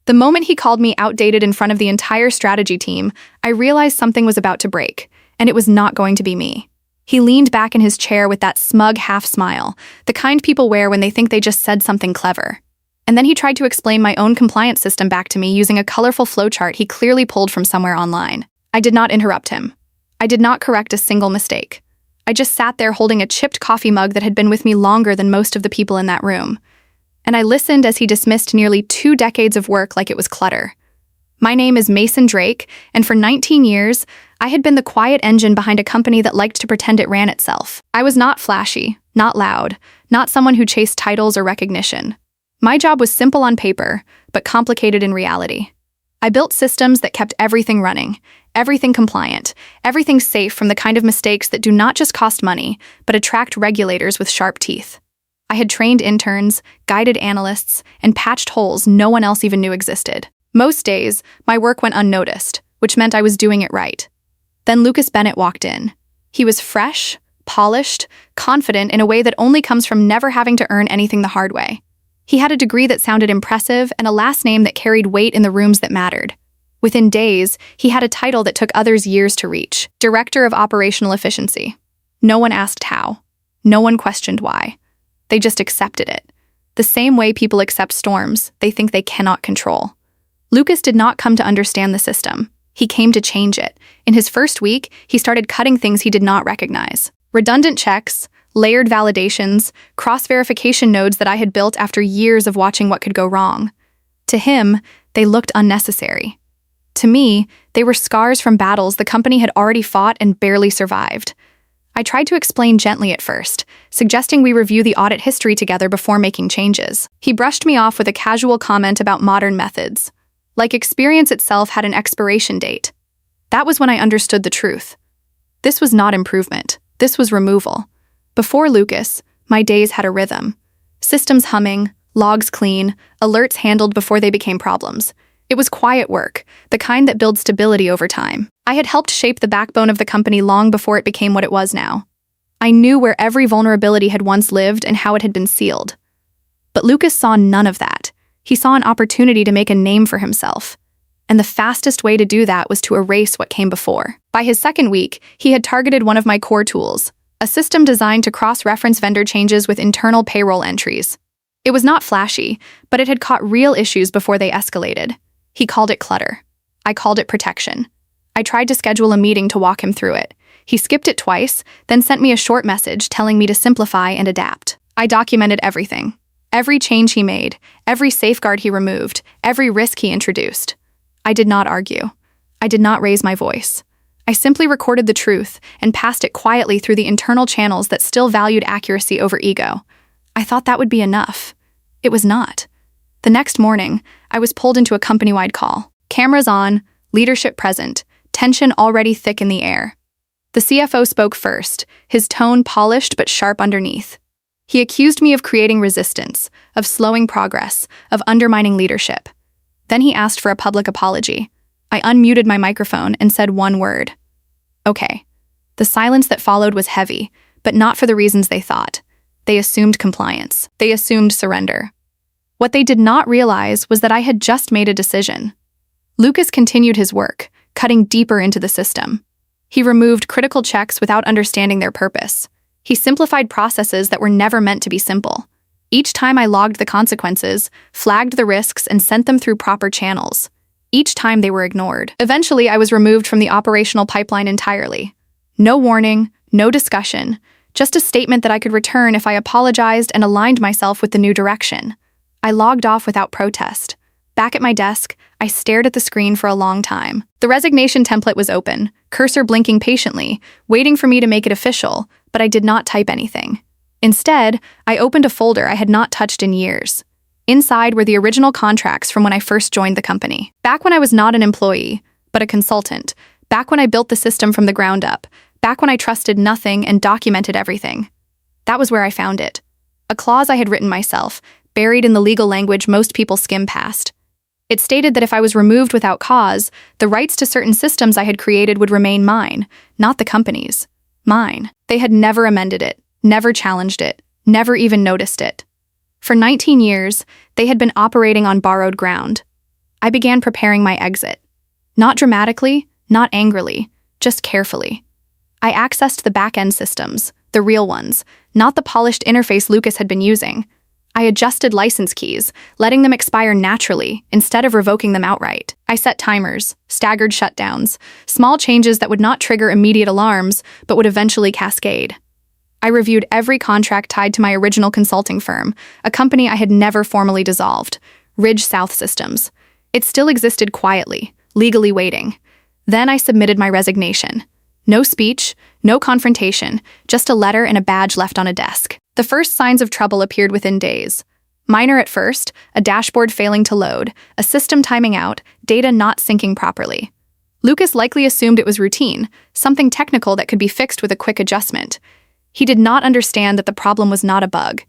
The moment he called me outdated in front of the entire strategy team, I realized something was about to break, and it was not going to be me. He leaned back in his chair with that smug half-smile, the kind people wear when they think they just said something clever. And then he tried to explain my own compliance system back to me using a colorful flowchart he clearly pulled from somewhere online. I did not interrupt him. I did not correct a single mistake. I just sat there holding a chipped coffee mug that had been with me longer than most of the people in that room. And I listened as he dismissed nearly 2 decades of work like it was clutter. My name is Mason Drake, and for 19 years, I had been the quiet engine behind a company that liked to pretend it ran itself. I was not flashy, not loud, not someone who chased titles or recognition. My job was simple on paper, but complicated in reality. I built systems that kept everything running, everything compliant, everything safe from the kind of mistakes that do not just cost money, but attract regulators with sharp teeth. I had trained interns, guided analysts, and patched holes no one else even knew existed. Most days, my work went unnoticed, which meant I was doing it right. Then Lucas Bennett walked in. He was fresh, polished, confident in a way that only comes from never having to earn anything the hard way. He had a degree that sounded impressive and a last name that carried weight in the rooms that mattered. Within days, he had a title that took others years to reach: Director of Operational Efficiency. No one asked how. No one questioned why. They just accepted it. The same way people accept storms they think they cannot control. Lucas did not come to understand the system. He came to change it. In his first week, he started cutting things he did not recognize. Redundant checks, layered validations, cross-verification nodes that I had built after years of watching what could go wrong. To him, they looked unnecessary. To me, they were scars from battles the company had already fought and barely survived. I tried to explain gently at first, suggesting we review the audit history together before making changes. He brushed me off with a casual comment about modern methods. Like experience itself had an expiration date. That was when I understood the truth. This was not improvement. This was removal. Before Lucas, my days had a rhythm. Systems humming, logs clean, alerts handled before they became problems. It was quiet work, the kind that builds stability over time. I had helped shape the backbone of the company long before it became what it was now. I knew where every vulnerability had once lived and how it had been sealed. But Lucas saw none of that. He saw an opportunity to make a name for himself. And the fastest way to do that was to erase what came before. By his second week, he had targeted one of my core tools, a system designed to cross-reference vendor changes with internal payroll entries. It was not flashy, but it had caught real issues before they escalated. He called it clutter. I called it protection. I tried to schedule a meeting to walk him through it. He skipped it twice, then sent me a short message telling me to simplify and adapt. I documented everything. Every change he made, every safeguard he removed, every risk he introduced. I did not argue. I did not raise my voice. I simply recorded the truth and passed it quietly through the internal channels that still valued accuracy over ego. I thought that would be enough. It was not. The next morning, I was pulled into a company-wide call. Cameras on, leadership present, tension already thick in the air. The CFO spoke first, his tone polished but sharp underneath. He accused me of creating resistance, of slowing progress, of undermining leadership. Then he asked for a public apology. I unmuted my microphone and said one word. Okay. The silence that followed was heavy, but not for the reasons they thought. They assumed compliance. They assumed surrender. What they did not realize was that I had just made a decision. Lucas continued his work, cutting deeper into the system. He removed critical checks without understanding their purpose. He simplified processes that were never meant to be simple. Each time I logged the consequences, flagged the risks, and sent them through proper channels. Each time they were ignored. Eventually, I was removed from the operational pipeline entirely. No warning, no discussion, just a statement that I could return if I apologized and aligned myself with the new direction. I logged off without protest. Back at my desk, I stared at the screen for a long time. The resignation template was open, cursor blinking patiently, waiting for me to make it official, but I did not type anything. Instead, I opened a folder I had not touched in years. Inside were the original contracts from when I first joined the company. Back when I was not an employee, but a consultant. Back when I built the system from the ground up. Back when I trusted nothing and documented everything. That was where I found it. A clause I had written myself, buried in the legal language most people skim past. It stated that if I was removed without cause, the rights to certain systems I had created would remain mine, not the company's. Mine. They had never amended it, never challenged it, never even noticed it. For 19 years, they had been operating on borrowed ground. I began preparing my exit. Not dramatically, not angrily, just carefully. I accessed the back-end systems, the real ones, not the polished interface Lucas had been using. I adjusted license keys, letting them expire naturally instead of revoking them outright. I set timers, staggered shutdowns, small changes that would not trigger immediate alarms but would eventually cascade. I reviewed every contract tied to my original consulting firm, a company I had never formally dissolved, Ridge South Systems. It still existed quietly, legally waiting. Then I submitted my resignation. No speech, no confrontation, just a letter and a badge left on a desk. The first signs of trouble appeared within days. Minor at first, a dashboard failing to load, a system timing out, data not syncing properly. Lucas likely assumed it was routine, something technical that could be fixed with a quick adjustment. He did not understand that the problem was not a bug.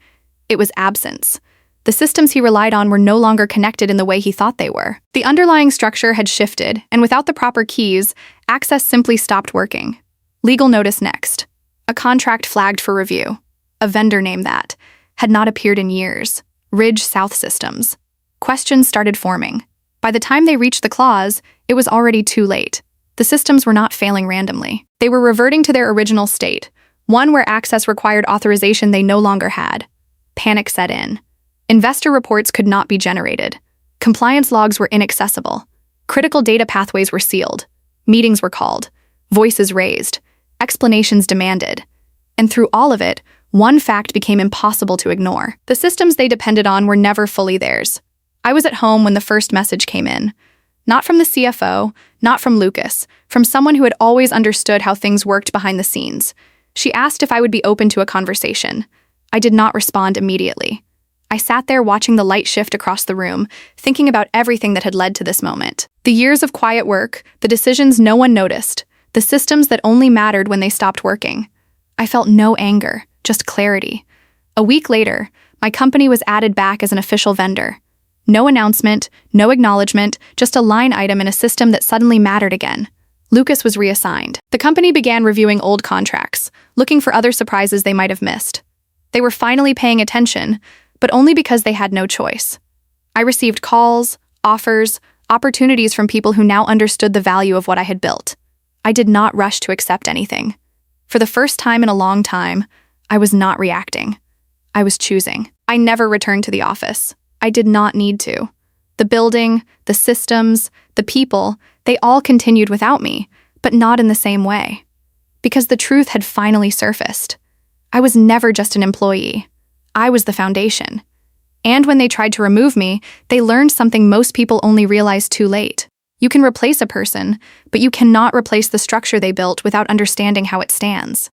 It was absence. The systems he relied on were no longer connected in the way he thought they were. The underlying structure had shifted, and without the proper keys, access simply stopped working. Legal notice next. A contract flagged for review. A vendor name that had not appeared in years. Ridge South Systems. Questions started forming. By the time they reached the clause, it was already too late. The systems were not failing randomly. They were reverting to their original state, one where access required authorization they no longer had. Panic set in. Investor reports could not be generated. Compliance logs were inaccessible. Critical data pathways were sealed. Meetings were called. Voices raised. Explanations demanded. And through all of it, one fact became impossible to ignore. The systems they depended on were never fully theirs. I was at home when the first message came in. Not from the CFO, not from Lucas, from someone who had always understood how things worked behind the scenes. She asked if I would be open to a conversation. I did not respond immediately. I sat there watching the light shift across the room, thinking about everything that had led to this moment. The years of quiet work, the decisions no one noticed, the systems that only mattered when they stopped working. I felt no anger, just clarity. A week later, my company was added back as an official vendor. No announcement, no acknowledgement, just a line item in a system that suddenly mattered again. Lucas was reassigned. The company began reviewing old contracts, looking for other surprises they might have missed. They were finally paying attention, but only because they had no choice. I received calls, offers, opportunities from people who now understood the value of what I had built. I did not rush to accept anything. For the first time in a long time, I was not reacting. I was choosing. I never returned to the office. I did not need to. The building, the systems, the people, they all continued without me, but not in the same way. Because the truth had finally surfaced. I was never just an employee. I was the foundation. And when they tried to remove me, they learned something most people only realize too late. You can replace a person, but you cannot replace the structure they built without understanding how it stands.